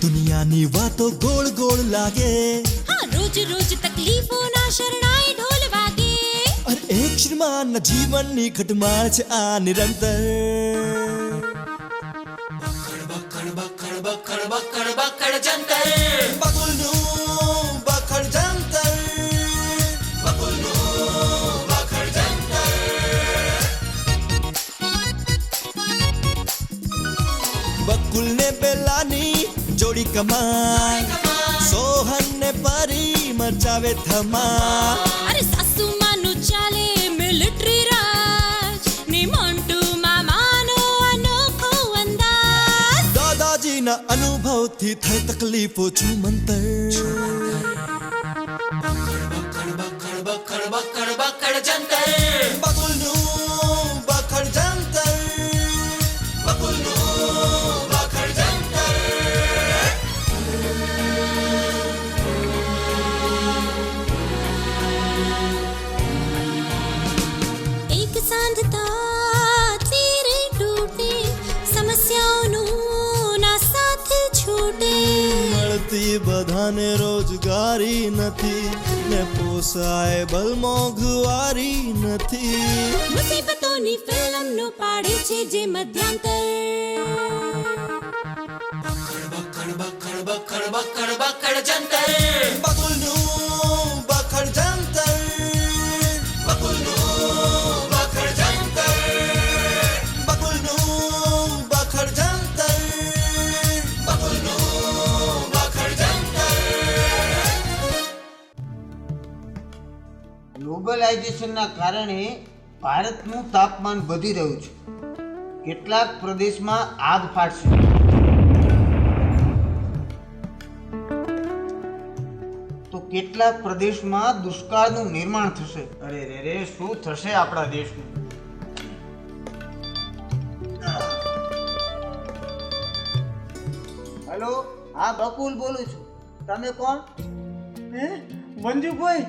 દુનિયાની વાતો ગોળ ગોળ લાગે. હા રોજ રોજ તકલીફોના શરણાઈ ઢોલ વાગે. અરે એક શ્રીમાનના જીવનની ઘટમાળ છે આ નિરંતર. બકુલનું બખડ જંતર. બકુલ ને બેલાની જોડી કમાલ. સોહન ને પરી મચાવે ધમાલ. અરે સાસુમાનું ચાલે મિલિટરી રાજ ને મોન્ટુ મામાનો અનોખો અંદાજ. દાદાજીના અનુભવથી થઈ તકલીફો છું મંતર. બકુલનું બખડ જંતર. એક સાંધતા તીરે તૂટે સમસ્યાઓનું ના સાથે છૂટે. મળતી બધાને રોજગારી નથી ને પોસાય બલ મોંઘવારી નથી. મુસીબતોની ફિલ્મનું પાડે છે જે મધ્યાંતર. બકુલનું બખડ જંતર. બકુલનું બખડ જંતર. ગ્લોબલાઇઝેશનના કારણે ભારતનું તાપમાન વધી રહ્યું છે. કેટલાક પ્રદેશમાં આગ ફાટશે તો કેટલાક પ્રદેશમાં દુષ્કાળનું નિર્માણ થશે. અરે રે રે, શું થશે આપણા દેશનું? હેલો, હા બકુલ બોલું છું. તમે કોણ? હે મંજુભાઈ,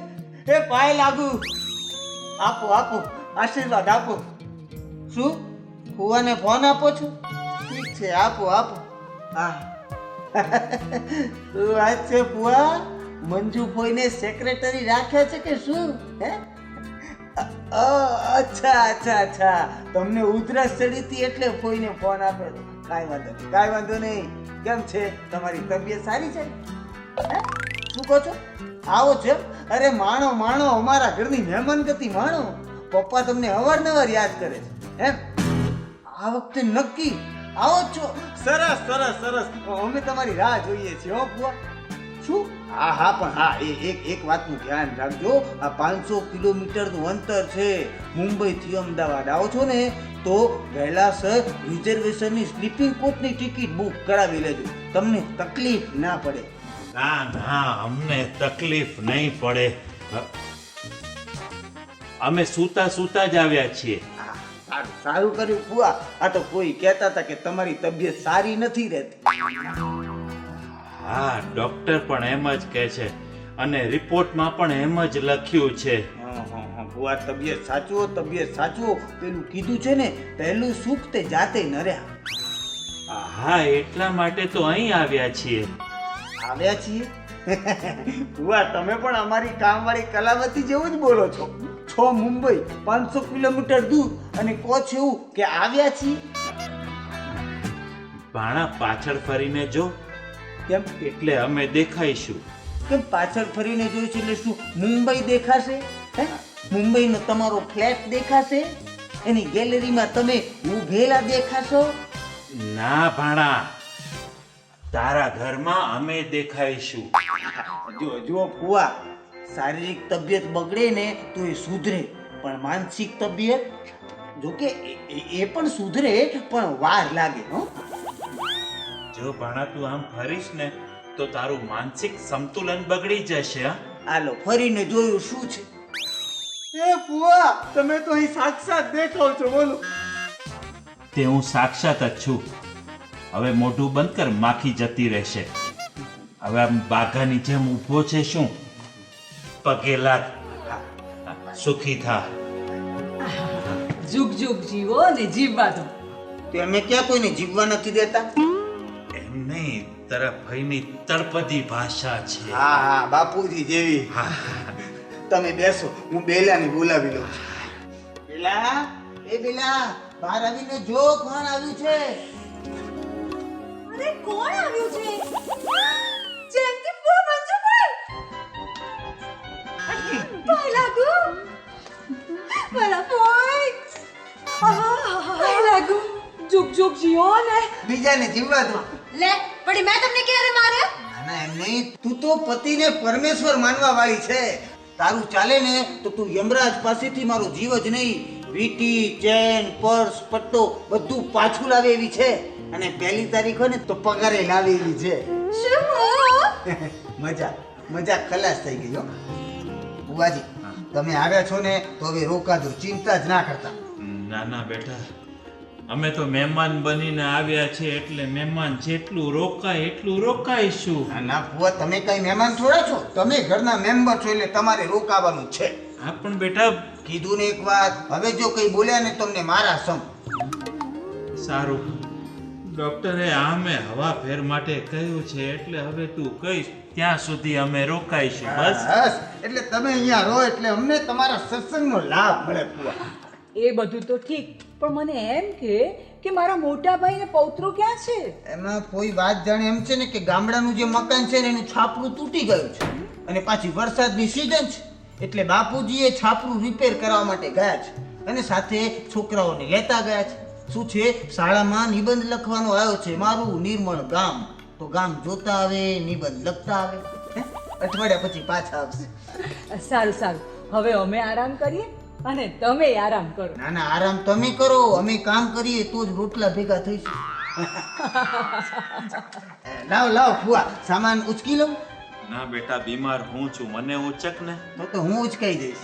એ પાય લાગુ. આપો આપો, આશીર્વાદ આપો. શું ફુવાને ફોન આપો છો? ઠીક છે, આપો આપો. હા શું વાત છે ફુવા? મંજુભાઈને સેક્રેટરી રાખ્યા છે કે શું? હે અચ્છા અચ્છા અચ્છા, તમને ઉધરસ ચડી હતી એટલે ફોઈને ફોન આપ્યો. કાંઈ વાંધો નહીં, કાંઈ વાંધો નહીં. કેમ છે તમારી તબિયત સારી છે? હે શું કહો છો? આવો છે? અરે માણો માણો, અમારા ઘરની મહેમાન ગતિ માણો. પપ્પા તમને અવારનવાર યાદ કરે છે. એમ આ વખતે નક્કી આવો છો? સરસ સરસ સરસ, અમે તમારી રાહ જોઈએ છીએ. હો ફુવા. શું? હા હા, પણ હા એક વાતનું ધ્યાન રાખજો. આ 500 કિલોમીટરનું અંતર છે. મુંબઈથી અમદાવાદ આવો છો ને તો વહેલાસર રિઝર્વેશનની સ્લીપિંગ કોચની ટિકિટ બુક કરાવી લેજો, તમને તકલીફ ના પડે. ના ના, અમને તકલીફ નહીં પડે. અમે સૂતા સૂતા જ આવ્યા છીએ. સારું સારું કર્યું ફુવા. આ તો કોઈ કહેતા હતા કે તમારી તબિયત સારી નથી રહેતી. હા, ડોક્ટર પણ એમ જ કહે છે અને રિપોર્ટમાં પણ એમ જ લખ્યું છે. ફુવા, તબિયત સાચવો, તબિયત સાચવો. પેલું કીધું છે ને, પહેલું સુખ તે જાતે ન રહ્યા. હા, એટલા માટે તો અહીં આવ્યા છીએ. આવ્યા છીએ? ફુવા, તમે પણ અમારી કામવાળી કલાવતી જેવું જ બોલો છો. મુંબઈ 500 કિલોમીટર દૂર અને કહો છો એવું કે આવ્યા છીએ. ભાણા પાછળ ફરીને જો. કેમ? એટલે અમે દેખાઈશું. કેમ પાછળ ફરીને જોઈશું એટલે શું મુંબઈ દેખાશે? હે મુંબઈનો તમારો ફ્લેટ દેખાશે? એની ગેલેરીમાં તમે ઊભેલા દેખાશો? ના ભાણા, તારા ઘરમાં અમે દેખાઈશું. જો ફુવા, શારીરિક તબિયત બગડે ને તો એ સુધરે, પણ માનસિક તબિયત જોકે એ પણ સુધરે પણ વાર લાગે. હો જો ભાણા તું આમ ફરીશ ને તો તારું માનસિક સંતુલન બગડી જશે. હાલો ફરીને જોયું શું છે? એ ફુવા, તમે તો અહીં સાક્ષાત દેખાવ છો. બોલો. તે હું સાક્ષાત જ છું. હવે મોઢું બંધ કર, માખી જતી રહેશે. હવે આમ બાઘાની જેમ ઊભો છે. શું પગે લાગ, સુખી થા. જુગ જુગ જીવો ને જીવવા દો. તે અમે ક્યાં કોઈને જીવવા નથી દેતા? એમ નહીં, તારા ભાઈની તળપદી ભાષા છે. હા હા બાપુજી જેવી. તમે બેસો, હું બેલાને બોલાવી લઉં છું. બેલા, એ બેલા, બહાર આવીને જો કોણ આવ્યું છે. અરે કોણ આવ્યું છે? જયંતિ ફૂલ મંજુભાઈ. ભાઈ લાગુ. ભલા ભાઈ. ભાઈ લાગુ. જુગ જુગ જીઓ ને. બીજાને જીવવા દો. લે, પડી મેં તમને ક્યારે માર્યા? ના ના એમ નહીં, તું તો પતિને પરમેશ્વર માનવા વાળી છે. તારું ચાલે ને તો તું યમરાજ પાસેથી મારો જીવ જ નહીં, વીટી, ચેન, પર્સ, પટ્ટો બધું પાછું લાવે એવી છે. અને 1 તારીખ હોય ને તો પગારે લાવે એવી છે. શું? મજા ખલાસ થઈ ગઈ હો. બુવાજી, તમે આવ્યા છો ને તો હવે રોકા દો, ચિંતા જ ના કરતા. ના ના બેટા, અમે તો મહેમાન બનીને આવ્યા છે એટલે મહેમાન જેટલું રોકાય એટલું રોકાઈશું. ના ના બુવા, તમે કઈ મહેમાન થોડા છો, તમે ઘરના મેમ્બર છો એટલે તમારે રોકાવાનું છે. હા પણ બેટા, કીધું ને એક વાત, હવે જો કઈ બોલ્યા ને તમને મારા સમ. સારું, ડોક્ટરે આમે હવા ફેર માટે કહ્યું છે એટલે હવે તું કહીશ ત્યાં સુધી અમે રોકાઈશું. બસ બસ, એટલે તમે અહીંયા રહો એટલે અમને તમારા સત્સંગનો લાભ મળે બુવા. એ બધું તો ઠીક, પણ મને એમ કે મારા મોટા ભાઈ ને પૌત્રો ક્યાં છે? એમાં કોઈ વાત જાણે એમ છે ને કે ગામડાનું જે મકાન છે ને એનું છાપરું તૂટી ગયું છે અને પાછી વરસાદની સીઝન છે એટલે બાપુજીએ છાપરું રિપેર કરવા માટે ગયા છે અને સાથે છોકરાઓને લેતા ગયા છે. શું છે, શાળામાં નિબંધ લખવાનો આવ્યો છે, મારું નિર્મળ ગામ. તો ગામ જોતા આવે, નિબંધ લખતા આવે. અઠવાડિયા પછી પાછા આવશે. સારું સારું, હવે અમે આરામ કરીએ અને તમે આરામ કરો. ના ના, આરામ તમે કરો, અમે કામ કરીએ તો જ રોટલા ભેગા થઈશું. લાવ ફુવા, સામાન ઉચકી લઉં. ના બેટા, બીમાર હું છું, મને ઉચક ને. તો હું ઉચકાઈ દઈશ.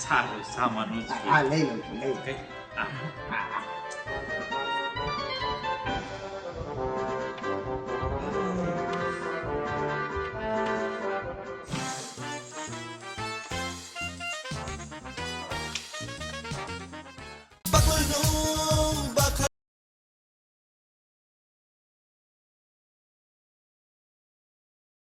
સારું, સામાન ઉચકી. હા લઈ લઉં છું, લઈ લઉં. હા.